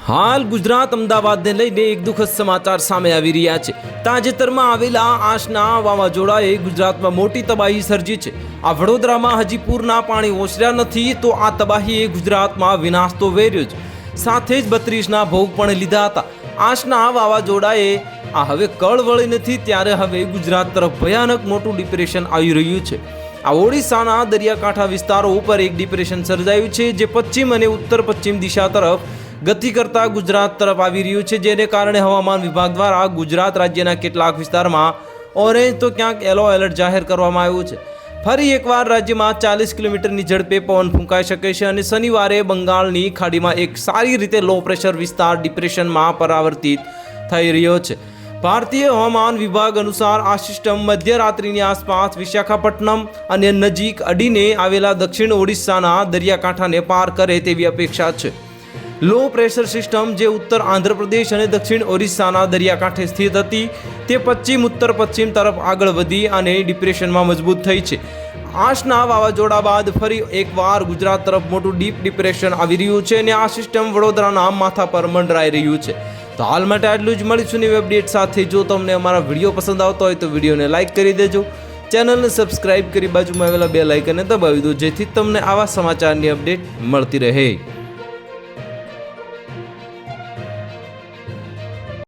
હાલ ગુજરાત અમદાવાદને લઈને એક દુઃખદ સમાચાર સામે આવી રહ્યા છે। તાજેતરમાં આવેલા આશના વાવાઝોડાએ ગુજરાતમાં મોટી તબાહી સર્જી છે। આ વડોદરામાં હજી પૂરના પાણી ઓસર્યા નથી તો આ તબાહીએ ગુજરાતમાં વિનાશ તો વેર્યો છે, સાથે જ 32ના ભોગ પણ લીધા હતા। આશના વાવાઝોડાએ આ હવે કળ વળી નથી ત્યારે હવે ગુજરાત તરફ ભયાનક મોટું ડિપ્રેશન આવી રહ્યું છે। આ ઓડિશાના દરિયાકાંઠા વિસ્તારો ઉપર એક ડિપ્રેશન સર્જાયું છે જે પશ્ચિમ અને ઉત્તર પશ્ચિમ દિશા તરફ ગતિ કરતા ગુજરાત તરફ આવી રહ્યું છે, જેને કારણે હવામાન વિભાગ દ્વારા ગુજરાત રાજ્યના કેટલાક વિસ્તારમાં ઓરેન્જ તો ક્યાંક યલો એલર્ટ જાહેર કરવામાં આવ્યું છે। ફરી એકવાર રાજ્યમાં 40 કિલોમીટરની ઝડપે પવન ફૂંકાઈ શકે છે અને શનિવારે બંગાળની ખાડીમાં એક સારી રીતે લો પ્રેશર વિસ્તાર ડિપ્રેશનમાં પરાવર્તિત થઈ રહ્યો છે। ભારતીય હવામાન વિભાગ અનુસાર આ સિસ્ટમ મધ્યરાત્રિની આસપાસ વિશાખાપટ્ટનમ અને નજીક અડીને આવેલા દક્ષિણ ઓડિશાના દરિયાકાંઠાને પાર કરે તેવી અપેક્ષા છે। લો પ્રેશર સિસ્ટમ જે ઉત્તર આંધ્રપ્રદેશ અને દક્ષિણ ઓરિસ્સાના દરિયાકાંઠે સ્થિત હતી તે પશ્ચિમ ઉત્તર પશ્ચિમ તરફ આગળ વધી અને ડિપ્રેશનમાં મજબૂત થઈ છે। આશના વાવાઝોડા બાદ ફરી એકવાર ગુજરાત તરફ મોટું ડીપ ડિપ્રેશન આવી રહ્યું છે અને આ સિસ્ટમ વડોદરાના માથા પર મંડરાઈ રહ્યું છે। તો હાલ માટે આટલું જ, મળીશું નવી અપડેટ સાથે। જો તમને અમારા વિડીયો પસંદ આવતો હોય તો વિડીયોને લાઇક કરી દેજો, ચેનલને સબસ્ક્રાઇબ કરી બાજુમાં આવેલા બેલ આઇકનને દબાવી દો જેથી તમને આવા સમાચારની અપડેટ મળતી રહે।